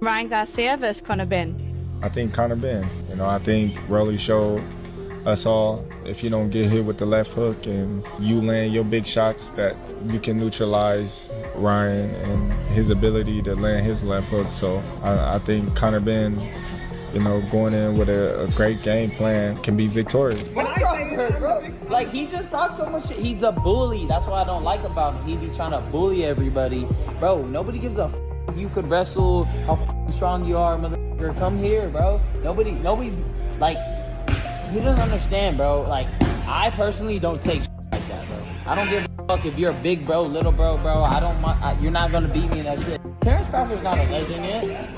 Ryan Garcia versus Conor Benn? I think Conor Benn. You know, I think Rolly showed us all, if you don't get hit with the left hook and you land your big shots, that you can neutralize Ryan and his ability to land his left hook. So I think Conor Benn, you know, going in with a great game plan can be victorious. When I say it, bro, like, he just talks so much shit. He's a bully. That's what I don't like about him. He be trying to bully everybody. Bro, nobody gives a f if you could wrestle, how strong you are, motherfucker. Come here, bro. Nobody's, like, he doesn't understand, bro. Like, I personally don't take like that, bro. I don't give a fuck if you're a big bro, little bro. You're not gonna beat me in that shit. Terence Crawford's not a legend yet.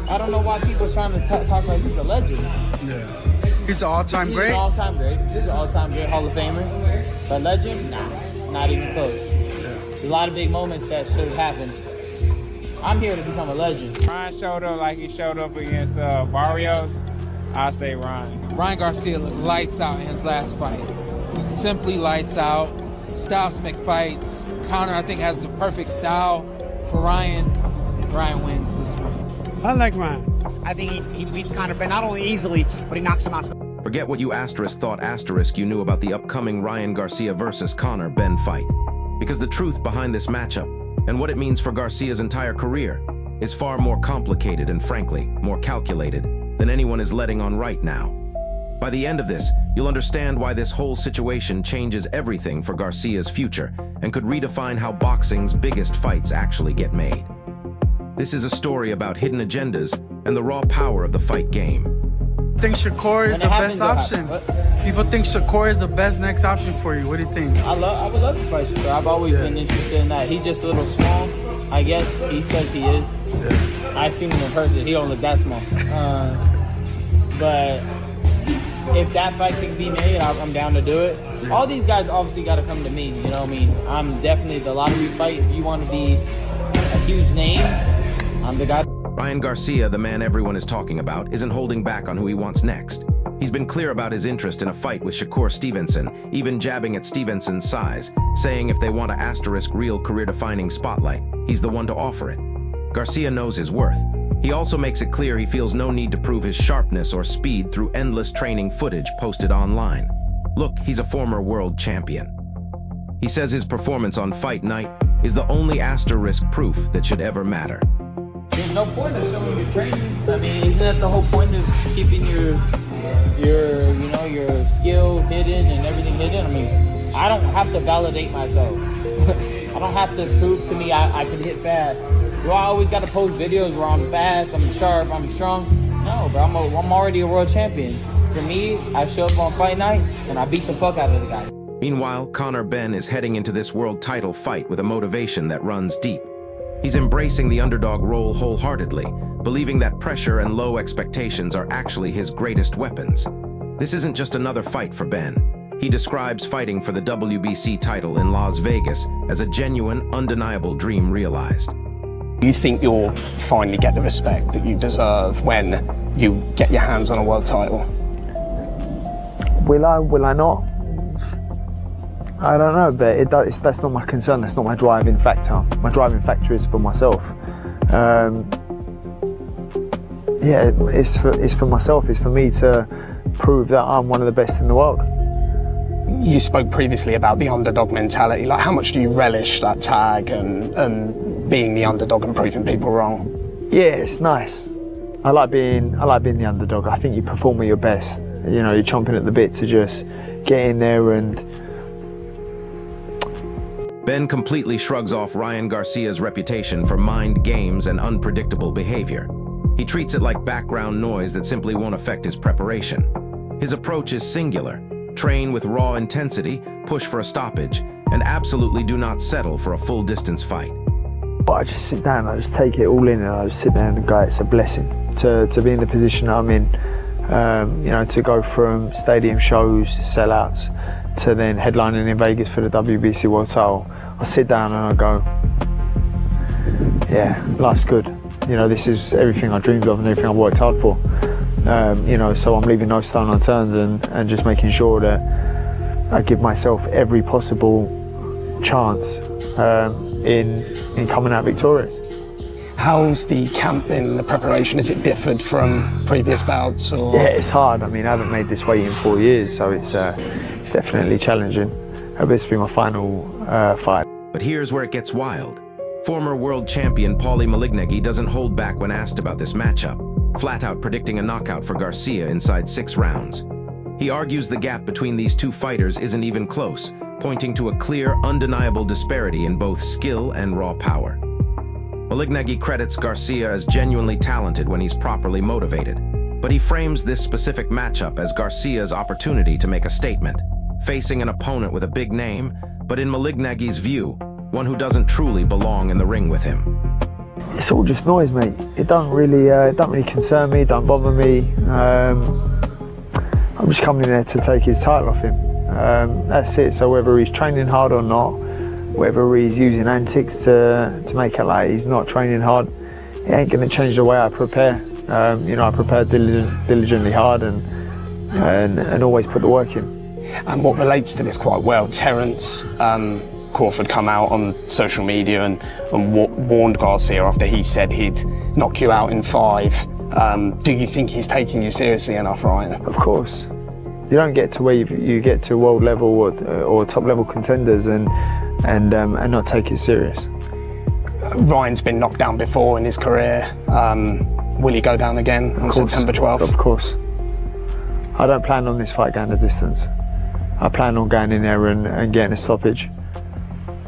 I don't know why people are trying to talk like he's a legend. Yeah. He's an all-time great? He's an all-time great. He's an all-time great Hall of Famer. But legend? Nah, not even close. Yeah. There's a lot of big moments that should have happened. I'm here to become a legend. Ryan showed up like he showed up against Barrios. I'll say Ryan. Ryan Garcia looked lights out in his last fight. Simply lights out. Stylistic fights. Conor, I think, has the perfect style for Ryan. Ryan wins this one. I like Ryan. I think he beats Conor Benn not only easily, but he knocks him out. Forget what you thought you knew about the upcoming Ryan Garcia versus Conor Benn fight. Because the truth behind this matchup, and what it means for Garcia's entire career, is far more complicated and, frankly, more calculated than anyone is letting on right now. By the end of this, you'll understand why this whole situation changes everything for Garcia's future and could redefine how boxing's biggest fights actually get made. This is a story about hidden agendas and the raw power of the fight game. I think Shakur is the best option. People think Shakur is the best next option for you. What do you think? I would love to fight Shakur. I've always been interested in that. He's just a little small, I guess. He says he is. Yeah. I've seen him in person. He don't look that small. But if that fight can be made, I'm down to do it. Yeah. All these guys obviously got to come to me. You know what I mean? I'm definitely the lottery fight. If you want to be a huge name, I'm the guy. Ryan Garcia, the man everyone is talking about, isn't holding back on who he wants next. He's been clear about his interest in a fight with Shakur Stevenson, even jabbing at Stevenson's size, saying if they want to asterisk real career-defining spotlight, he's the one to offer it. Garcia knows his worth. He also makes it clear he feels no need to prove his sharpness or speed through endless training footage posted online. Look, he's a former world champion. He says his performance on fight night is the only asterisk proof that should ever matter. There's no point of showing your training. I mean, isn't that the whole point of keeping your skill hidden and everything hidden? I mean, I don't have to validate myself. I don't have to prove to me I can hit fast. Do I always got to post videos where I'm fast, I'm sharp, I'm strong? No, bro, I'm already a world champion. For me, I show up on fight night and I beat the fuck out of the guy. Meanwhile, Conor Benn is heading into this world title fight with a motivation that runs deep. He's embracing the underdog role wholeheartedly, believing that pressure and low expectations are actually his greatest weapons. This isn't just another fight for Benn. He describes fighting for the WBC title in Las Vegas as a genuine, undeniable dream realized. You think you'll finally get the respect that you deserve when you get your hands on a world title? Will I not? I don't know, but that's not my concern. That's not my driving factor. My driving factor is for myself. Yeah, it's for myself. It's for me to prove that I'm one of the best in the world. You spoke previously about the underdog mentality. Like, how much do you relish that tag and being the underdog and proving people wrong? Yeah, it's nice. I like being the underdog. I think you perform at your best. You know, you're chomping at the bit to just get in there and. Benn completely shrugs off Ryan Garcia's reputation for mind games and unpredictable behavior. He treats it like background noise that simply won't affect his preparation. His approach is singular. Train with raw intensity, push for a stoppage, and absolutely do not settle for a full-distance fight. I just sit down, I just take it all in, and I just sit down and go, it's a blessing to be in the position I'm in. You know, to go from stadium shows, sellouts, to then headlining in Vegas for the WBC World Title. I sit down and I go, yeah, life's good. You know, this is everything I dreamed of and everything I worked hard for. You know, so I'm leaving no stone unturned and just making sure that I give myself every possible chance in coming out victorious. How's the camp been, the preparation? Has it differed from previous bouts? Or? Yeah, it's hard. I mean, I haven't made this weight in 4 years, so it's definitely challenging. This will be my final fight. But here's where it gets wild. Former world champion Paulie Malignaggi doesn't hold back when asked about this matchup, flat out predicting a knockout for Garcia inside 6 rounds. He argues the gap between these two fighters isn't even close, pointing to a clear, undeniable disparity in both skill and raw power. Malignaggi credits Garcia as genuinely talented when he's properly motivated, but he frames this specific matchup as Garcia's opportunity to make a statement, facing an opponent with a big name, but in Malignaggi's view, one who doesn't truly belong in the ring with him. It's all just noise, mate. It don't really concern me, don't bother me. I'm just coming in there to take his title off him. That's it. So whether he's training hard or not, whether he's using antics to make it like he's not training hard, it ain't going to change the way I prepare. I prepare diligently hard and always put the work in. And what relates to this quite well, Terence Crawford come out on social media and warned Garcia after he said he'd knock you out in 5. Do you think he's taking you seriously enough, Ryan? Of course. You don't get to where you get to world level or top level contenders and not take it serious. Ryan's been knocked down before in his career. Will he go down again on September 12th? Of course. I don't plan on this fight going the distance. I plan on going in there and getting a stoppage,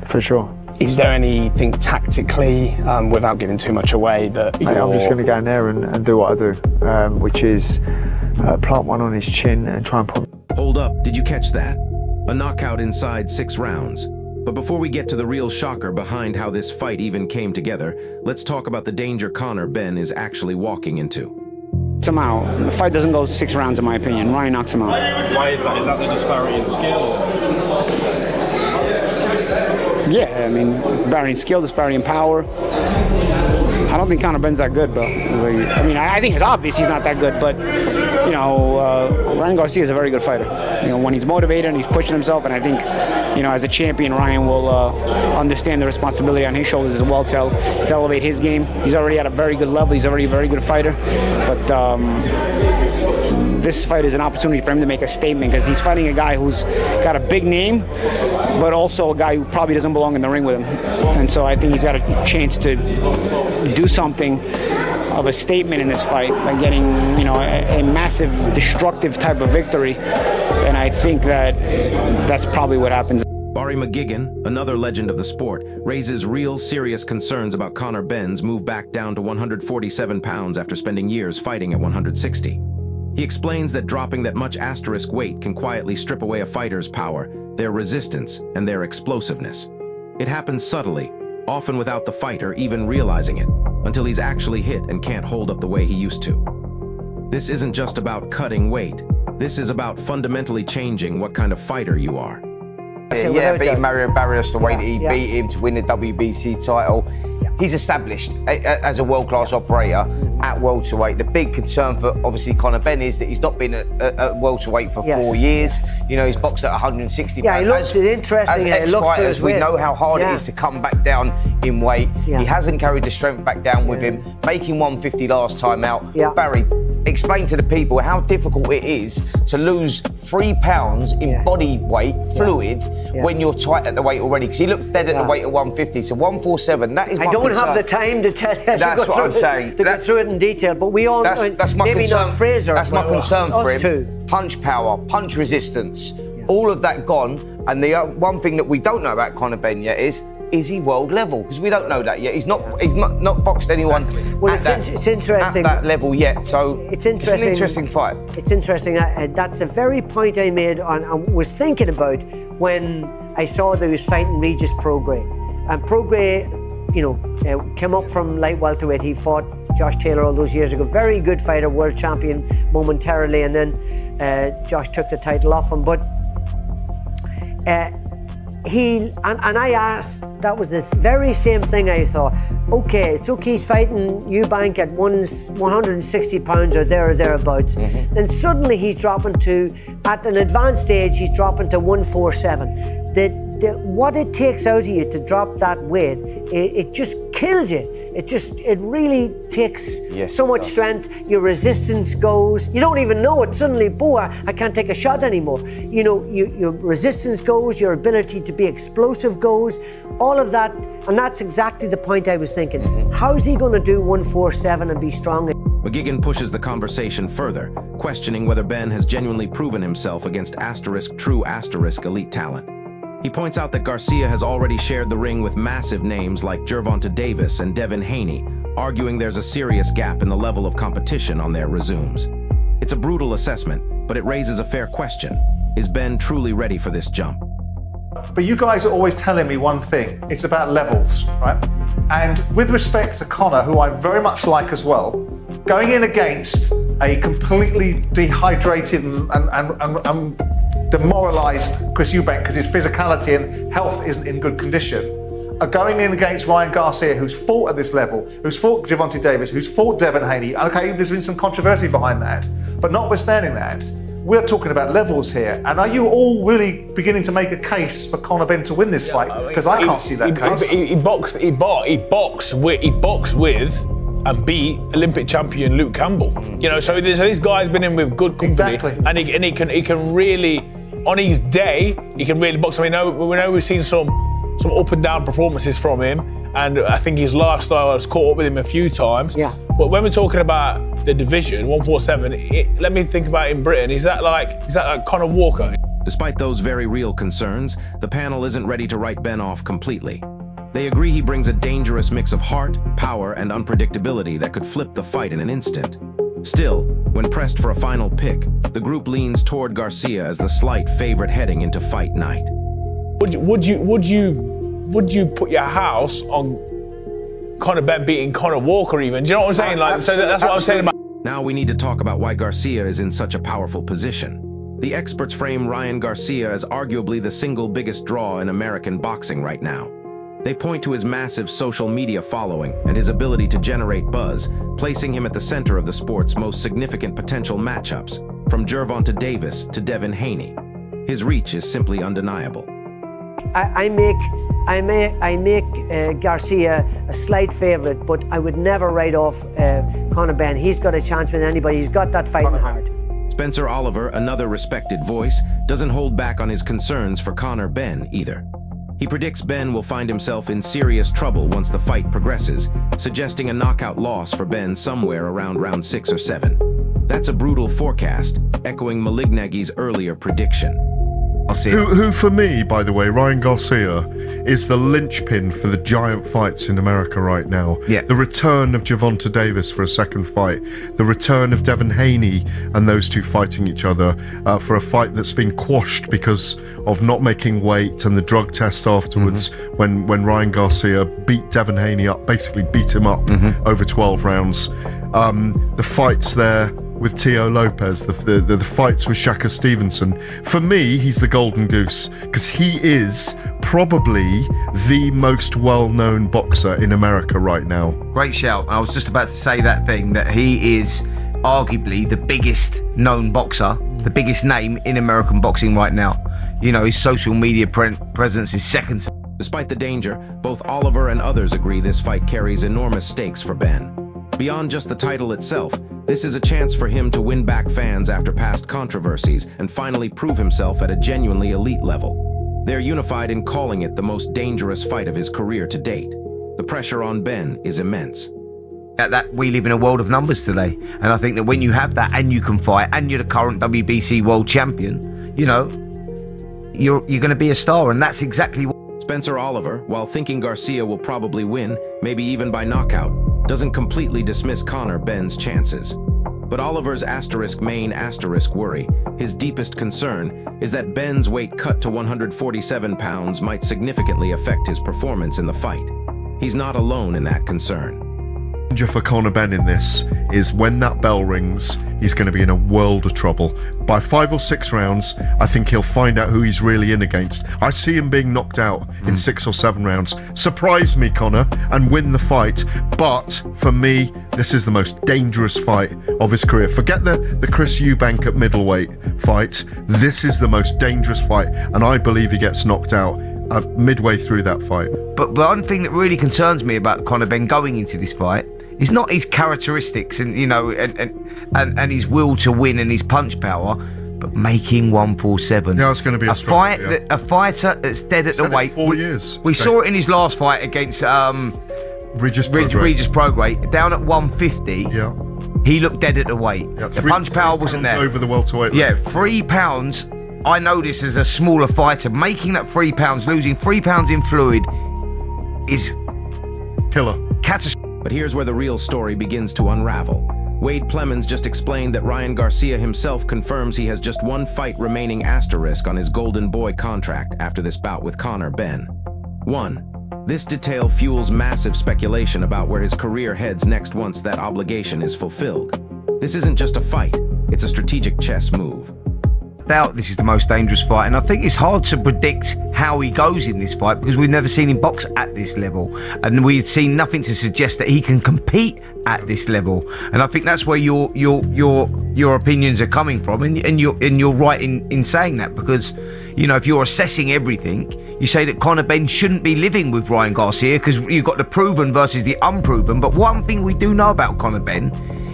for sure. Is there anything tactically, without giving too much away, that I'm just going to go in there and do what I do, which is plant one on his chin and try and put... Hold up, did you catch that? A knockout inside 6 rounds. But before we get to the real shocker behind how this fight even came together, let's talk about the danger Conor Benn is actually walking into. Somehow, the fight doesn't go 6 rounds, in my opinion. Ryan knocks him out. Why is that? Is that the disparity in skill? Yeah, I mean, disparity in skill, disparity in power. I don't think Conor Benn's that good, bro. I think it's obvious he's not that good, but, Ryan Garcia is a very good fighter. When he's motivated and he's pushing himself, and I think, as a champion, Ryan will understand the responsibility on his shoulders as well to elevate his game. He's already at a very good level. He's already a very good fighter, but this fight is an opportunity for him to make a statement because he's fighting a guy who's got a big name, but also a guy who probably doesn't belong in the ring with him. And so I think he's got a chance to do something of a statement in this fight by getting, a massive, destructive type of victory. And I think that's probably what happens. Barry McGuigan, another legend of the sport, raises real serious concerns about Conor Benn's move back down to 147 pounds after spending years fighting at 160. He explains that dropping that much asterisk weight can quietly strip away a fighter's power, their resistance, and their explosiveness. It happens subtly, often without the fighter even realizing it, until he's actually hit and can't hold up the way he used to. This isn't just about cutting weight. This is about fundamentally changing what kind of fighter you are. Yeah, beating Mario Barrios the way that he beat him to win the WBC title. He's established as a world-class operator at welterweight. The big concern for, obviously, Conor Benn is that he's not been at welterweight for 4 years. He's boxed at 160 pounds. Yeah, he looks interesting. As ex-fighters, we know how hard it is to come back down in weight. He hasn't carried the strength back down with him, making 150 last time out. Barry, explain to the people how difficult it is to lose 3 pounds in body weight, fluid, when you're tight at the weight already. Because he looked dead at the weight of 150. So 147, that is my concern. I don't have the time to tell you. That's what I'm saying. To go through it in detail, but we all, that's my maybe concern. not Fraser. That's my concern for him. Too. Punch power, punch resistance, all of that gone. And the one thing that we don't know about Conor Benn yet is he world level? Because we don't know that yet. He's not boxed anyone it's interesting at that level yet. So it's an interesting fight. It's interesting. That's a very point I made and was thinking about when I saw that he was fighting Regis Prograis. And Prograis, came up from light welterweight. He fought Josh Taylor all those years ago. Very good fighter, world champion momentarily, and then Josh took the title off him. But I asked, that was the very same thing I thought. Okay, it's okay, he's fighting Eubank at 160 pounds or thereabouts. Then suddenly he's dropping to, at an advanced stage, he's dropping to 147. what it takes out of you to drop that weight, it just kills you. It really takes so much strength. Your resistance goes. You don't even know it. Suddenly, I can't take a shot anymore. You know, your resistance goes. Your ability to be explosive goes. All of that, and that's exactly the point I was thinking. How's he going to do 147 and be strong? McGuigan pushes the conversation further, questioning whether Benn has genuinely proven himself against true elite talent. He points out that Garcia has already shared the ring with massive names like Gervonta Davis and Devin Haney, arguing there's a serious gap in the level of competition on their resumes. It's a brutal assessment, but it raises a fair question. Is Benn truly ready for this jump? But you guys are always telling me one thing. It's about levels, right? And with respect to Conor, who I very much like as well, going in against a completely dehydrated and demoralised Chris Eubank because his physicality and health isn't in good condition, are going in against Ryan Garcia, who's fought at this level, who's fought Gervonta Davis, who's fought Devin Haney. Okay, there's been some controversy behind that, but notwithstanding that, we're talking about levels here. And are you all really beginning to make a case for Conor Benn to win this fight? Because I can't see that case. He boxed with and beat Olympic champion Luke Campbell. You know, so this guy's been in with good company, and he can really, on his day, he can really box. I mean, we know we've seen some up and down performances from him, and I think his lifestyle has caught up with him a few times. Yeah. But when we're talking about the division 147, let me think about in Britain. Is that like Conor Walker? Despite those very real concerns, the panel isn't ready to write Benn off completely. They agree he brings a dangerous mix of heart, power, and unpredictability that could flip the fight in an instant. Still, when pressed for a final pick, the group leans toward Garcia as the slight favorite heading into fight night. Would you put your house on Conor Benn beating Conor Walker even? Do you know what I'm saying? That's what I'm saying about. Now we need to talk about why Garcia is in such a powerful position. The experts frame Ryan Garcia as arguably the single biggest draw in American boxing right now. They point to his massive social media following and his ability to generate buzz, placing him at the center of the sport's most significant potential matchups, from Gervonta Davis to Devin Haney. His reach is simply undeniable. I make Garcia a slight favourite, but I would never write off Conor Benn. He's got a chance with anybody. He's got that fighting heart. Spencer Oliver, another respected voice, doesn't hold back on his concerns for Conor Benn either. He predicts Benn will find himself in serious trouble once the fight progresses, suggesting a knockout loss for Benn somewhere around round 6 or 7. That's a brutal forecast, echoing Malignagi's earlier prediction. Who, for me, by the way, Ryan Garcia, is the linchpin for the giant fights in America right now. Yeah. The return of Gervonta Davis for a second fight, the return of Devin Haney and those two fighting each other for a fight that's been quashed because of not making weight and the drug test afterwards when Ryan Garcia beat Devin Haney up, basically beat him up over 12 rounds. The fights there with Tio Lopez, the fights with Shaka Stevenson. For me, he's the golden goose because he is probably the most well-known boxer in America right now. Great shout. I was just about to say that thing, that he is arguably the biggest known boxer, the biggest name in American boxing right now. You know, his social media presence is second. Despite the danger, both Oliver and others agree this fight carries enormous stakes for Benn. Beyond just the title itself, this is a chance for him to win back fans after past controversies and finally prove himself at a genuinely elite level. They're unified in calling it the most dangerous fight of his career to date. The pressure on Benn is immense. That we live in a world of numbers today, and I think that when you have that and you can fight and you're the current WBC world champion, you know, you're going to be a star, and that's exactly what. Spencer Oliver, while thinking Garcia will probably win, maybe even by knockout, doesn't completely dismiss Conor Benn's chances. But Oliver's main worry, his deepest concern, is that Benn's weight cut to 147 pounds might significantly affect his performance in the fight. He's not alone in that concern. danger for Conor Benn in this is when that bell rings, he's going to be in a world of trouble. By 5 or 6 rounds, I think he'll find out who he's really in against. I see him being knocked out in 6 or 7 rounds. Surprise me, Conor, and win the fight. But for me, this is the most dangerous fight of his career. Forget the Chris Eubank at middleweight fight. This is the most dangerous fight, and I believe he gets knocked out midway through that fight. But one thing that really concerns me about Conor Benn going into this fight is not his characteristics and and his will to win and his punch power, but making 147. Yeah, it's going to be a fight. struggle, yeah. A fighter that's dead at the weight. 4 years. We saw it in his last fight against Regis Prograis down at 150. Yeah. He looked dead at the weight. Yeah, the punch power wasn't there. Over the welterweight. Yeah, 3 pounds. I know this as a smaller fighter. Making that 3 pounds, losing 3 pounds in fluid is killer. Catastrophic. But here's where the real story begins to unravel. Wade Plemons just explained that Ryan Garcia himself confirms he has just 1 fight remaining asterisk on his Golden Boy contract after this bout with Conor Benn. 1. This detail fuels massive speculation about where his career heads next once that obligation is fulfilled. This isn't just a fight, it's a strategic chess move. Doubt this is the most dangerous fight, and I think it's hard to predict how he goes in this fight because we've never seen him box at this level, and we've seen nothing to suggest that he can compete at this level. And I think that's where your opinions are coming from, and you're right in saying that, because if you're assessing everything, you say that Conor Benn shouldn't be living with Ryan Garcia because you've got the proven versus the unproven. But one thing we do know about Conor Benn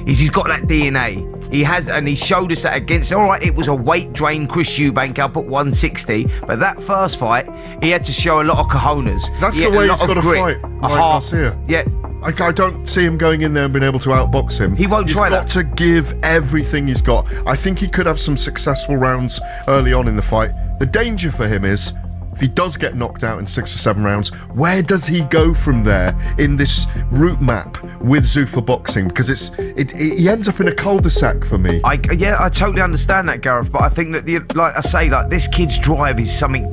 is he's got that DNA. He has, and he showed us that against, all right, it was a weight drain Chris Eubank up at 160, but that first fight, he had to show a lot of cojones. That's the way he's got to fight, Ryan Garcia. Yeah. I don't see him going in there and being able to outbox him. He won't try that. He's got to give everything he's got. I think he could have some successful rounds early on in the fight. The danger for him is, if he does get knocked out in 6 or 7 rounds, where does he go from there in this route map with Zuffa Boxing? Because he ends up in a cul-de-sac for me. I totally understand that, Gareth, but I think that, like I say, this kid's drive is something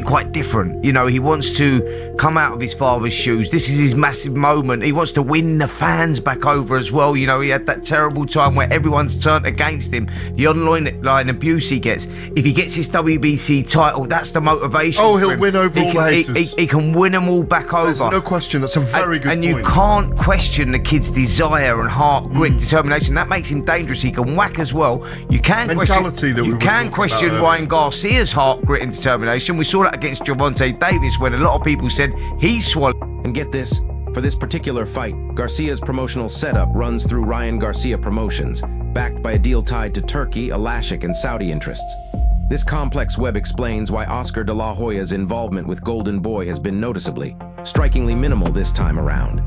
quite different. He wants to come out of his father's shoes. This is his massive moment. He wants to win the fans back over as well. He had that terrible time where everyone's turned against him. The online abuse he gets. If he gets his WBC title, that's the motivation. Oh, he'll win over all the haters. He can win them all back over. There's no question. That's a very good point. And you can't question the kid's desire and heart, grit, determination. That makes him dangerous. He can whack as well. You can question Ryan Garcia's heart, grit, and determination. We saw that against Gervonta Davis when a lot of people said he swallowed. And get this, for this particular fight, Garcia's promotional setup runs through Ryan Garcia Promotions, backed by a deal tied to Turkey, Alashik, and Saudi interests. This complex web explains why Oscar de la Hoya's involvement with Golden Boy has been noticeably, strikingly minimal this time around.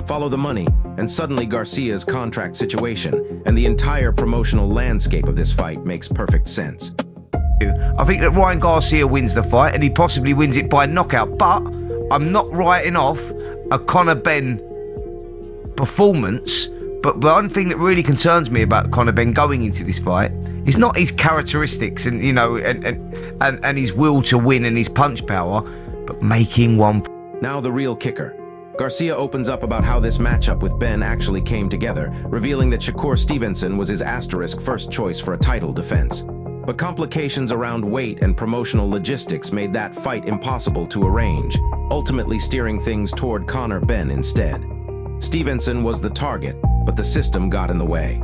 Follow the money, and suddenly Garcia's contract situation and the entire promotional landscape of this fight makes perfect sense. I think that Ryan Garcia wins the fight, and he possibly wins it by knockout, but I'm not writing off a Conor Benn performance. But one thing that really concerns me about Conor Benn going into this fight is not his characteristics and and his will to win and his punch power, but making one. Now the real kicker. Garcia opens up about how this matchup with Benn actually came together, revealing that Shakur Stevenson was his asterisk first choice for a title defense. But complications around weight and promotional logistics made that fight impossible to arrange, ultimately steering things toward Conor Benn instead. Stevenson was the target, but the system got in the way.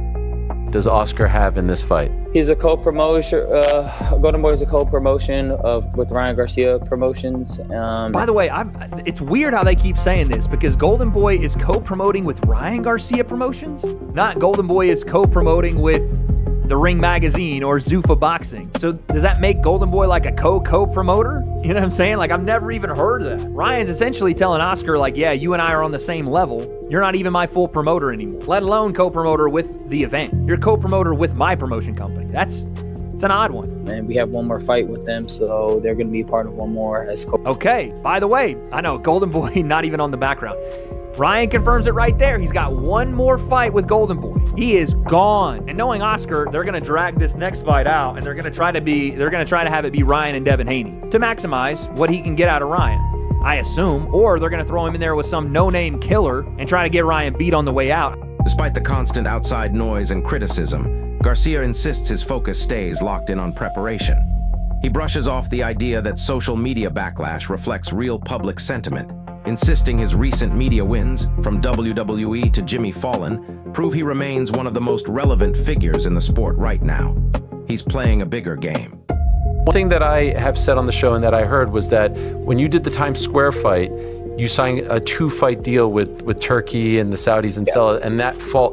Does Oscar have in this fight? He's a co-promotion. Golden Boy is a co-promotion with Ryan Garcia Promotions. By the way, it's weird how they keep saying this because Golden Boy is co-promoting with Ryan Garcia Promotions, not Golden Boy is co-promoting with The Ring Magazine or Zuffa Boxing. So does that make Golden Boy like a co-promoter? You know what I'm saying? Like, I've never even heard of that. Ryan's essentially telling Oscar, like, yeah, you and I are on the same level. You're not even my full promoter anymore, let alone co-promoter with the event. You're co-promoter with my promotion company. It's an odd one. And we have one more fight with them, so they're going to be part of one more as Okay, by the way, I know Golden Boy not even on the background. Ryan confirms it right there. He's got one more fight with Golden Boy. He is gone. And knowing Oscar, they're going to drag this next fight out, and they're going to try to have it be Ryan and Devin Haney to maximize what he can get out of Ryan, I assume. Or they're going to throw him in there with some no-name killer and try to get Ryan beat on the way out. Despite the constant outside noise and criticism, Garcia insists his focus stays locked in on preparation. He brushes off the idea that social media backlash reflects real public sentiment, insisting his recent media wins, from WWE to Jimmy Fallon, prove he remains one of the most relevant figures in the sport right now. He's playing a bigger game. One thing that I have said on the show and that I heard was that when you did the Times Square fight, you signed a 2-fight deal with Turkey and the Saudis and Sella, and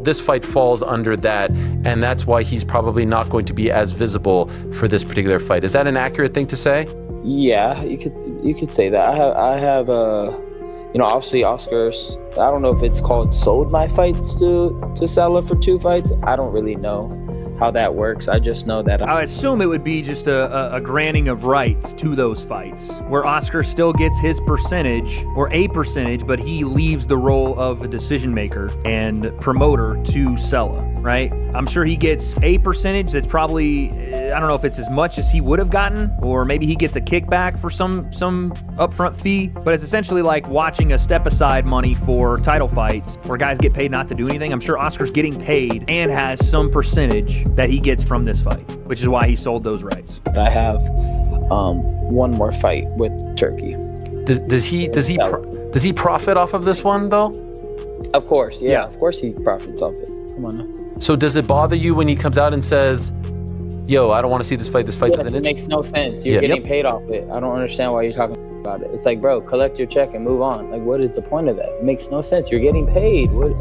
this fight falls under that, and that's why he's probably not going to be as visible for this particular fight. Is that an accurate thing to say? Yeah, you could say that. I have obviously Oscar's, I don't know if it's called sold my fights to Sella for 2 fights. I don't really know how that works. I just know that I assume it would be just a granting of rights to those fights, where Oscar still gets his percentage, or a percentage, but he leaves the role of a decision maker and promoter to Sella, right? I'm sure he gets a percentage that's probably, I don't know if it's as much as he would have gotten, or maybe he gets a kickback for some upfront fee, but it's essentially like watching a step aside money for title fights where guys get paid not to do anything. I'm sure Oscar's getting paid and has some percentage that he gets from this fight, which is why he sold those rights. I have one more fight with Turkey. Does he profit off of this one though? Of course, yeah. Of course he profits off it. Come on now. So does it bother you when he comes out and says, "Yo, I don't want to see this fight. This fight doesn't." It makes no sense. You're getting paid off it. I don't understand why you're talking about it. It's like, bro, collect your check and move on. Like, what is the point of that? It makes no sense. You're getting paid. What?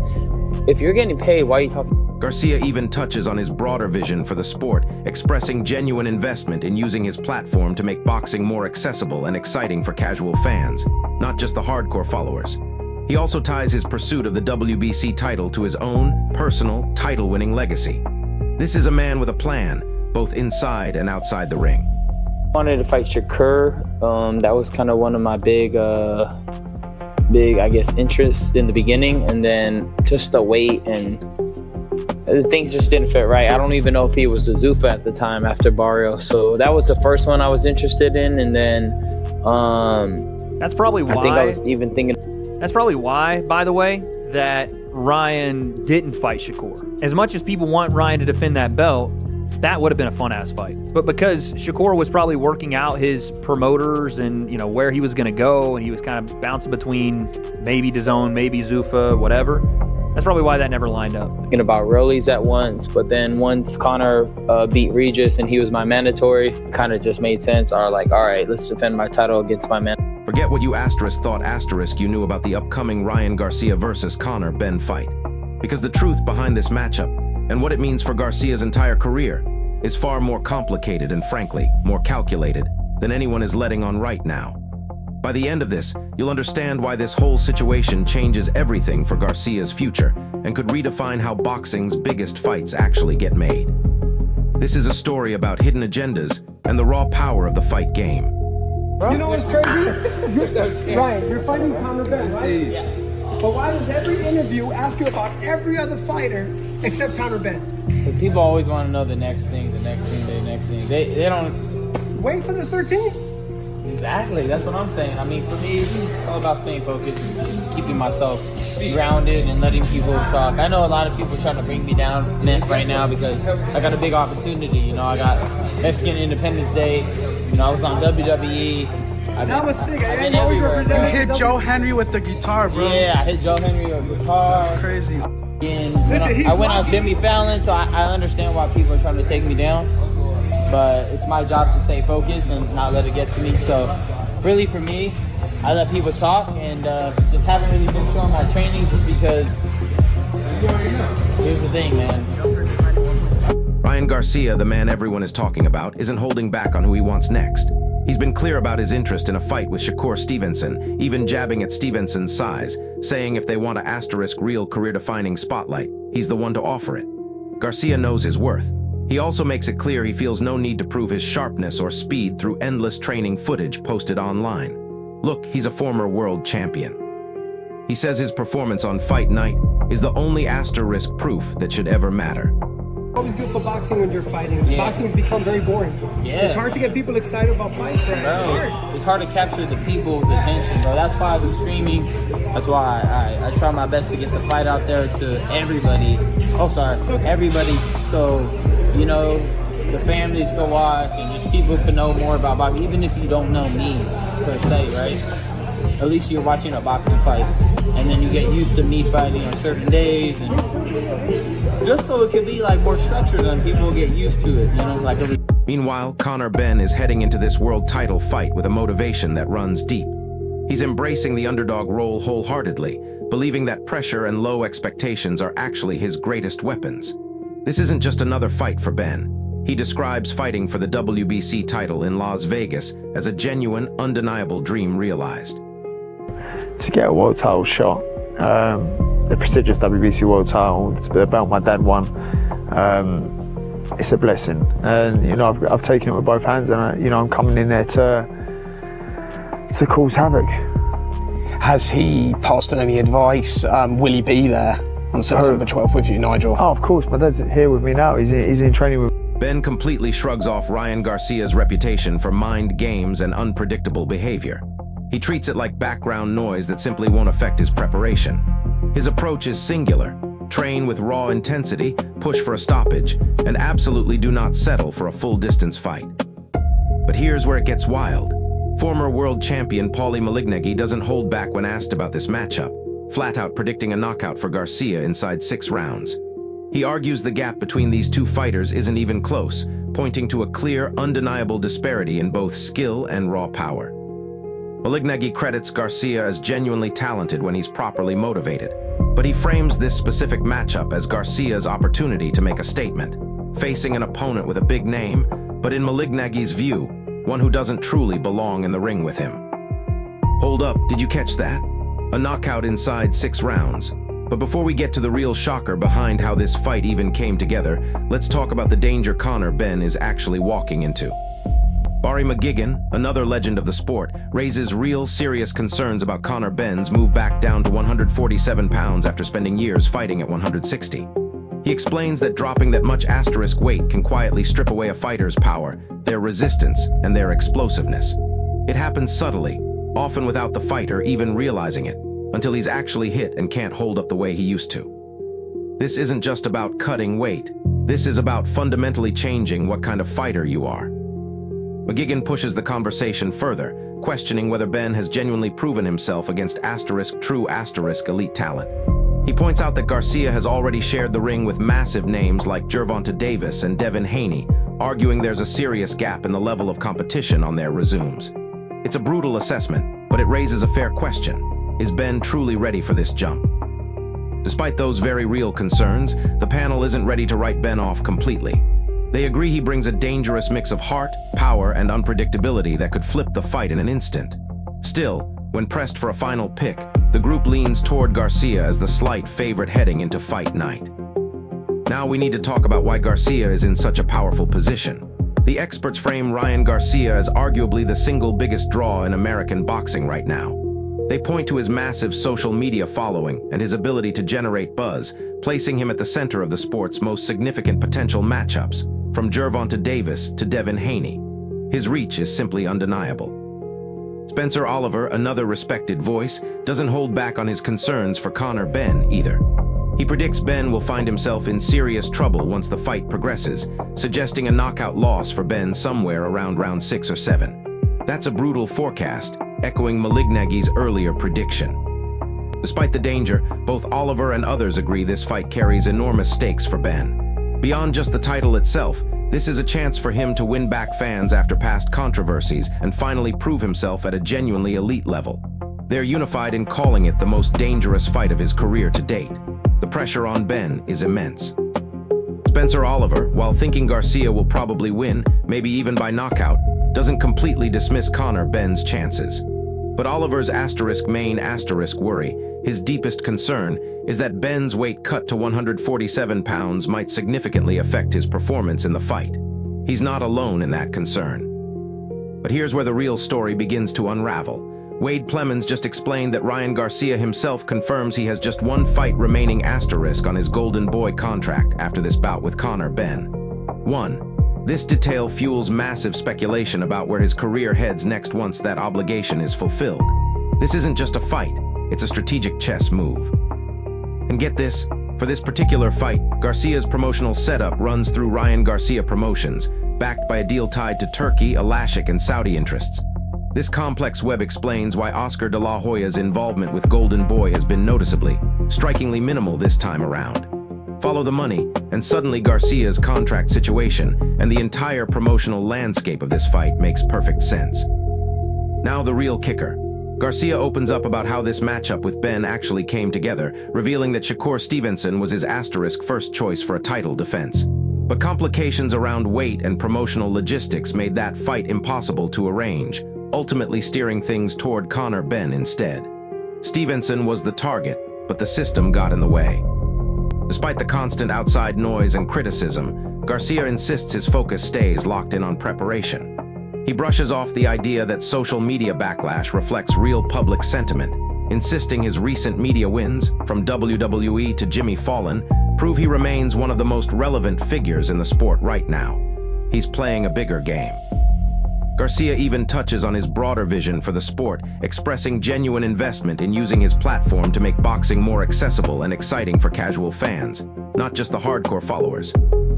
If you're getting paid, why are you talking? Garcia even touches on his broader vision for the sport, expressing genuine investment in using his platform to make boxing more accessible and exciting for casual fans, not just the hardcore followers. He also ties his pursuit of the WBC title to his own personal title-winning legacy. This is a man with a plan, both inside and outside the ring. I wanted to fight Shakur. That was kind of one of my big, I guess, interests in the beginning, and then just the weight and things just didn't fit right. I don't even know if he was a Zuffa at the time after Barrio. So that was the first one I was interested in, and then that's probably why. I think I was even thinking. That's probably why, by the way, that Ryan didn't fight Shakur. As much as people want Ryan to defend that belt, that would have been a fun-ass fight. But because Shakur was probably working out his promoters and, where he was going to go, and he was kind of bouncing between maybe DAZN, maybe Zuffa, whatever, that's probably why that never lined up. Thinking about Rollies at once, but then once Conor beat Regis and he was my mandatory, it kind of just made sense. All right, let's defend my title against my man. Forget what you thought you knew about the upcoming Ryan Garcia versus Conor Benn fight. Because the truth behind this matchup, and what it means for Garcia's entire career, is far more complicated and, frankly, more calculated than anyone is letting on right now. By the end of this, you'll understand why this whole situation changes everything for Garcia's future and could redefine how boxing's biggest fights actually get made. This is a story about hidden agendas and the raw power of the fight game. You know what's crazy? Ryan, you're fighting Conor Benn, right? Yeah. But why does every interview ask you about every other fighter except Conor Benn? Because people always want to know the next thing. They don't... Wait for the 13th? Exactly, that's what I'm saying. I mean, for me, it's all about staying focused and just keeping myself grounded and letting people talk. I know a lot of people trying to bring me down right now because I got a big opportunity. I got Mexican Independence Day. I was on WWE. That was sick. I've been everywhere. You hit Joe Henry with the guitar, bro. Yeah, I hit Joe Henry with the guitar. That's crazy. And I went on Jimmy Fallon, so I understand why people are trying to take me down. But it's my job to stay focused and not let it get to me. So really for me, I let people talk and just haven't really been showing my training just because here's the thing, man. Ryan Garcia, the man everyone is talking about, isn't holding back on who he wants next. He's been clear about his interest in a fight with Shakur Stevenson, even jabbing at Stevenson's size, saying if they want to * real career-defining spotlight, he's the one to offer it. Garcia knows his worth. He also makes it clear he feels no need to prove his sharpness or speed through endless training footage posted online. Look, he's a former world champion. He says his performance on fight night is the only asterisk proof that should ever matter. Always good for boxing when you're fighting. Boxing has become very boring. Yeah. It's hard to get people excited about fights, right? Bro, it's hard to capture the people's attention, bro. That's why I do streaming. That's why I try my best to get the fight out there to everybody. Everybody. So, you know, the families can watch and just people can know more about boxing, even if you don't know me per se, right? At least you're watching a boxing fight, and then you get used to me fighting on certain days, and just so it could be like more structured and people get used to it, you know, like every. Meanwhile, Conor Benn is heading into this world title fight with a motivation that runs deep. He's embracing the underdog role wholeheartedly, believing that pressure and low expectations are actually his greatest weapons. This isn't just another fight for Benn. He describes fighting for the WBC title in Las Vegas as a genuine, undeniable dream realized. To get a world title shot, the prestigious WBC world title, the belt my dad won, it's a blessing. And you know, I've taken it with both hands, and you know, I'm coming in there to cause havoc. Has he passed on any advice? Will he be there on September 12th with you, Nigel? Oh, of course. My dad's here with me now. He's in training with me. Benn completely shrugs off Ryan Garcia's reputation for mind games and unpredictable behavior. He treats it like background noise that simply won't affect his preparation. His approach is singular: train with raw intensity, push for a stoppage, and absolutely do not settle for a full-distance fight. But here's where it gets wild. Former world champion Paulie Malignaggi doesn't hold back when asked about this matchup, flat out predicting a knockout for Garcia inside 6 rounds. He argues the gap between these two fighters isn't even close, pointing to a clear, undeniable disparity in both skill and raw power. Malignaggi credits Garcia as genuinely talented when he's properly motivated, but he frames this specific matchup as Garcia's opportunity to make a statement, facing an opponent with a big name, but in Malignaggi's view, one who doesn't truly belong in the ring with him. Hold up, did you catch that? A knockout inside 6 rounds. But before we get to the real shocker behind how this fight even came together, let's talk about the danger Conor Benn is actually walking into. Barry McGuigan, another legend of the sport, raises real serious concerns about Conor Benn's move back down to 147 pounds after spending years fighting at 160. He explains that dropping that much asterisk weight can quietly strip away a fighter's power, their resistance, and their explosiveness. It happens subtly, often without the fighter even realizing it, until he's actually hit and can't hold up the way he used to. This isn't just about cutting weight. This is about fundamentally changing what kind of fighter you are. McGuigan pushes the conversation further, questioning whether Benn has genuinely proven himself against true elite talent. He points out that Garcia has already shared the ring with massive names like Gervonta Davis and Devin Haney, arguing there's a serious gap in the level of competition on their resumes. It's a brutal assessment, but it raises a fair question. Is Benn truly ready for this jump? Despite those very real concerns, the panel isn't ready to write Benn off completely. They agree he brings a dangerous mix of heart, power, and unpredictability that could flip the fight in an instant. Still, when pressed for a final pick, the group leans toward Garcia as the slight favorite heading into fight night. Now we need to talk about why Garcia is in such a powerful position. The experts frame Ryan Garcia as arguably the single biggest draw in American boxing right now. They point to his massive social media following and his ability to generate buzz, placing him at the center of the sport's most significant potential matchups, from Gervonta Davis to Devin Haney. His reach is simply undeniable. Spencer Oliver, another respected voice, doesn't hold back on his concerns for Conor Benn either. He predicts Benn will find himself in serious trouble once the fight progresses, suggesting a knockout loss for Benn somewhere around round 6 or 7. That's a brutal forecast, echoing Malignaggi's earlier prediction. Despite the danger, both Oliver and others agree this fight carries enormous stakes for Benn. Beyond just the title itself, this is a chance for him to win back fans after past controversies and finally prove himself at a genuinely elite level. They're unified in calling it the most dangerous fight of his career to date. The pressure on Benn is immense. Spencer Oliver, while thinking Garcia will probably win, maybe even by knockout, doesn't completely dismiss Conor Benn's chances. But Oliver's main worry, his deepest concern, is that Benn's weight cut to 147 pounds might significantly affect his performance in the fight. He's not alone in that concern. But here's where the real story begins to unravel. Wade Plemons just explained that Ryan Garcia himself confirms he has just one fight remaining asterisk on his Golden Boy contract after this bout with Conor Benn. 1. This detail fuels massive speculation about where his career heads next once that obligation is fulfilled. This isn't just a fight, it's a strategic chess move. And get this, for this particular fight, Garcia's promotional setup runs through Ryan Garcia Promotions, backed by a deal tied to Turkey, Alashik, and Saudi interests. This complex web explains why Oscar de la Hoya's involvement with Golden Boy has been noticeably, strikingly minimal this time around. Follow the money, and suddenly Garcia's contract situation and the entire promotional landscape of this fight makes perfect sense. Now the real kicker. Garcia opens up about how this matchup with Benn actually came together, revealing that Shakur Stevenson was his asterisk first choice for a title defense. But complications around weight and promotional logistics made that fight impossible to arrange, ultimately steering things toward Conor Benn instead. Stevenson was the target, but the system got in the way. Despite the constant outside noise and criticism, Garcia insists his focus stays locked in on preparation. He brushes off the idea that social media backlash reflects real public sentiment, insisting his recent media wins, from WWE to Jimmy Fallon, prove he remains one of the most relevant figures in the sport right now. He's playing a bigger game. Garcia even touches on his broader vision for the sport, expressing genuine investment in using his platform to make boxing more accessible and exciting for casual fans, not just the hardcore followers.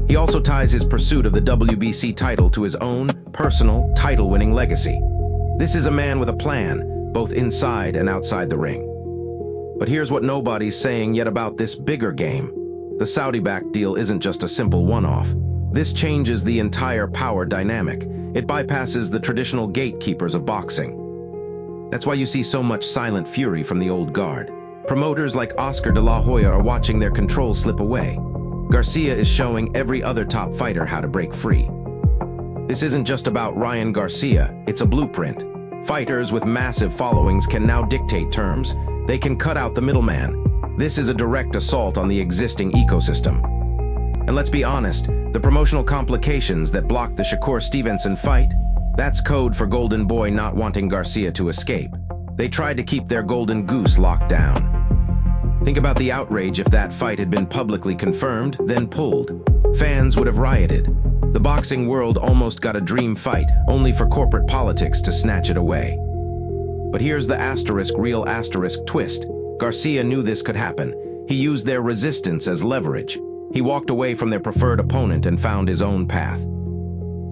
He also ties his pursuit of the WBC title to his own, personal, title-winning legacy. This is a man with a plan, both inside and outside the ring. But here's what nobody's saying yet about this bigger game. The Saudi-backed deal isn't just a simple one-off. This changes the entire power dynamic. It bypasses the traditional gatekeepers of boxing. That's why you see so much silent fury from the old guard. Promoters like Oscar de la Hoya are watching their control slip away. Garcia is showing every other top fighter how to break free. This isn't just about Ryan Garcia, it's a blueprint. Fighters with massive followings can now dictate terms. They can cut out the middleman. This is a direct assault on the existing ecosystem. And let's be honest, the promotional complications that blocked the Shakur Stevenson fight, that's code for Golden Boy not wanting Garcia to escape. They tried to keep their golden goose locked down. Think about the outrage if that fight had been publicly confirmed, then pulled. Fans would have rioted. The boxing world almost got a dream fight, only for corporate politics to snatch it away. But here's the real asterisk twist. Garcia knew this could happen. He used their resistance as leverage. He walked away from their preferred opponent and found his own path.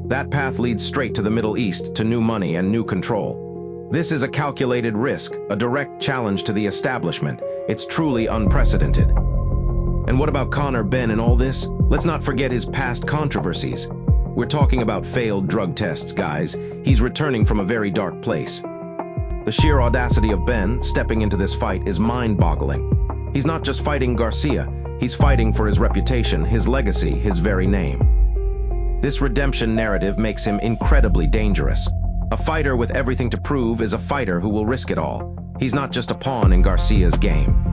That path leads straight to the Middle East, to new money and new control. This is a calculated risk, a direct challenge to the establishment. It's truly unprecedented. And what about Conor Benn in all this? Let's not forget his past controversies. We're talking about failed drug tests, guys. He's returning from a very dark place. The sheer audacity of Benn stepping into this fight is mind-boggling. He's not just fighting Garcia, he's fighting for his reputation, his legacy, his very name. This redemption narrative makes him incredibly dangerous. A fighter with everything to prove is a fighter who will risk it all. He's not just a pawn in Garcia's game.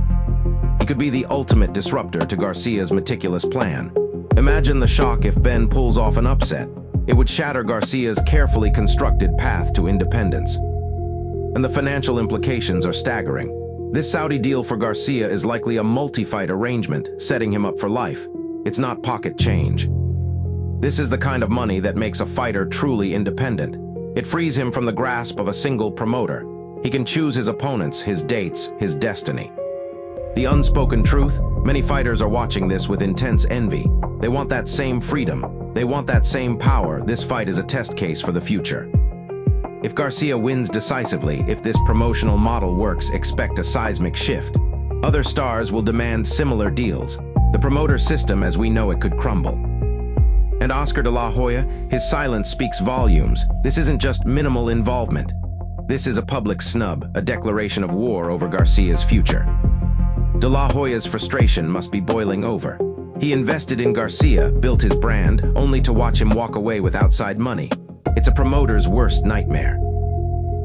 He could be the ultimate disruptor to Garcia's meticulous plan. Imagine the shock if Benn pulls off an upset. It would shatter Garcia's carefully constructed path to independence. And the financial implications are staggering. This Saudi deal for Garcia is likely a multi-fight arrangement, setting him up for life. It's not pocket change. This is the kind of money that makes a fighter truly independent. It frees him from the grasp of a single promoter. He can choose his opponents, his dates, his destiny. The unspoken truth, many fighters are watching this with intense envy. They want that same freedom. They want that same power. This fight is a test case for the future. If Garcia wins decisively, if this promotional model works, expect a seismic shift. Other stars will demand similar deals. The promoter system as we know it could crumble. And Oscar de la Hoya, his silence speaks volumes. This isn't just minimal involvement. This is a public snub, a declaration of war over Garcia's future. De la Hoya's frustration must be boiling over. He invested in Garcia, built his brand, only to watch him walk away with outside money. It's a promoter's worst nightmare.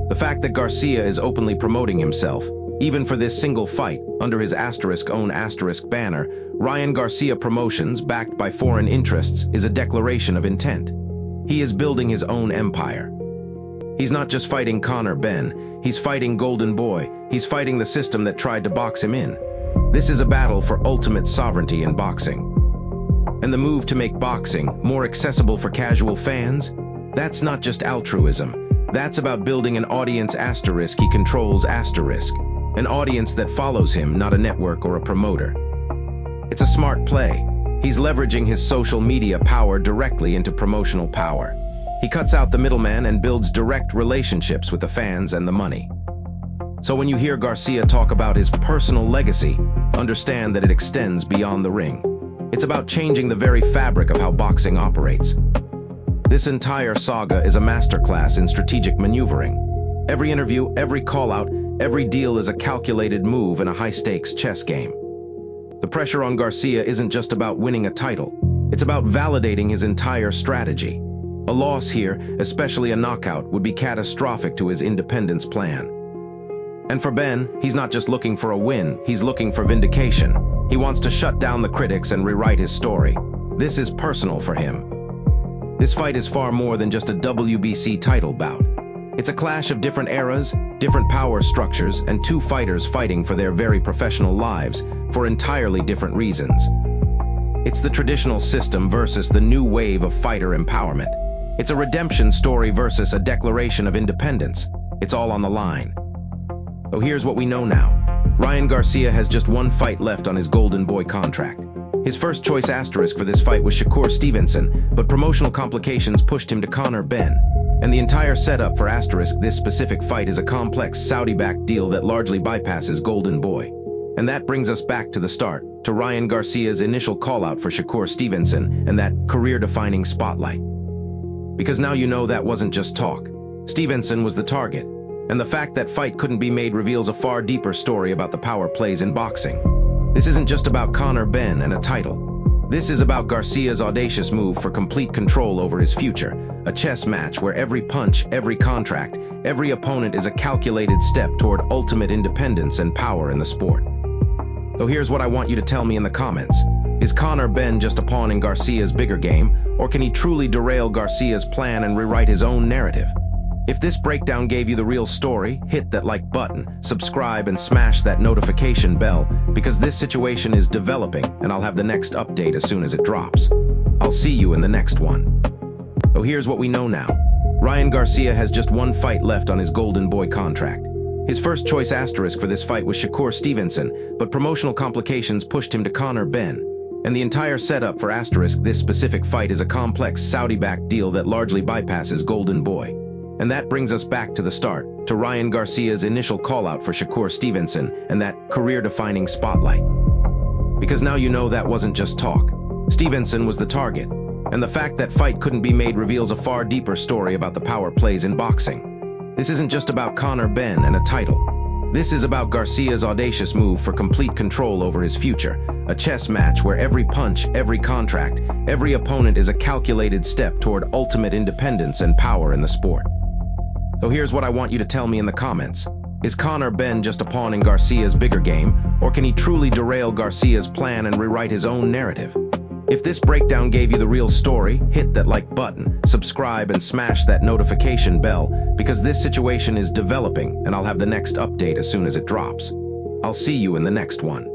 The fact that Garcia is openly promoting himself, even for this single fight, under his own asterisk banner, Ryan Garcia Promotions, backed by foreign interests, is a declaration of intent. He is building his own empire. He's not just fighting Conor Benn, he's fighting Golden Boy, he's fighting the system that tried to box him in. This is a battle for ultimate sovereignty in boxing. And the move to make boxing more accessible for casual fans? That's not just altruism. That's about building an audience asterisk he controls asterisk. An audience that follows him, not a network or a promoter. It's a smart play. He's leveraging his social media power directly into promotional power. He cuts out the middleman and builds direct relationships with the fans and the money. So when you hear Garcia talk about his personal legacy, understand that it extends beyond the ring. It's about changing the very fabric of how boxing operates. This entire saga is a masterclass in strategic maneuvering. Every interview, every call-out, every deal is a calculated move in a high-stakes chess game. The pressure on Garcia isn't just about winning a title. It's about validating his entire strategy. A loss here, especially a knockout, would be catastrophic to his independence plan. And for Benn, he's not just looking for a win, he's looking for vindication. He wants to shut down the critics and rewrite his story. This is personal for him. This fight is far more than just a WBC title bout. It's a clash of different eras, different power structures, and two fighters fighting for their very professional lives for entirely different reasons. It's the traditional system versus the new wave of fighter empowerment. It's a redemption story versus a declaration of independence. It's all on the line. So here's what we know now. Ryan Garcia has just one fight left on his Golden Boy contract. His first choice asterisk for this fight was Shakur Stevenson, but promotional complications pushed him to Conor Benn. And the entire setup for asterisk this specific fight is a complex Saudi-backed deal that largely bypasses Golden Boy. And that brings us back to the start, to Ryan Garcia's initial call-out for Shakur Stevenson and that career-defining spotlight. Because now you know that wasn't just talk. Stevenson was the target. And the fact that fight couldn't be made reveals a far deeper story about the power plays in boxing. This isn't just about Conor Benn and a title. This is about Garcia's audacious move for complete control over his future, a chess match where every punch, every contract, every opponent is a calculated step toward ultimate independence and power in the sport. So here's what I want you to tell me in the comments. Is Conor Benn just a pawn in Garcia's bigger game, or can he truly derail Garcia's plan and rewrite his own narrative? If this breakdown gave you the real story, hit that like button, subscribe, and smash that notification bell, because this situation is developing, and I'll have the next update as soon as it drops. I'll see you in the next one. So here's what we know now. Ryan Garcia has just one fight left on his Golden Boy contract. His first choice asterisk for this fight was Shakur Stevenson, but promotional complications pushed him to Conor Benn. And the entire setup for asterisk this specific fight is a complex Saudi-backed deal that largely bypasses Golden Boy. And that brings us back to the start, to Ryan Garcia's initial call-out for Shakur Stevenson and that career-defining spotlight. Because now you know that wasn't just talk. Stevenson was the target. And the fact that fight couldn't be made reveals a far deeper story about the power plays in boxing. This isn't just about Conor Benn and a title. This is about Garcia's audacious move for complete control over his future, a chess match where every punch, every contract, every opponent is a calculated step toward ultimate independence and power in the sport. So here's what I want you to tell me in the comments. Is Conor Benn just a pawn in Garcia's bigger game, or can he truly derail Garcia's plan and rewrite his own narrative? If this breakdown gave you the real story, hit that like button, subscribe, and smash that notification bell, because this situation is developing, and I'll have the next update as soon as it drops. I'll see you in the next one.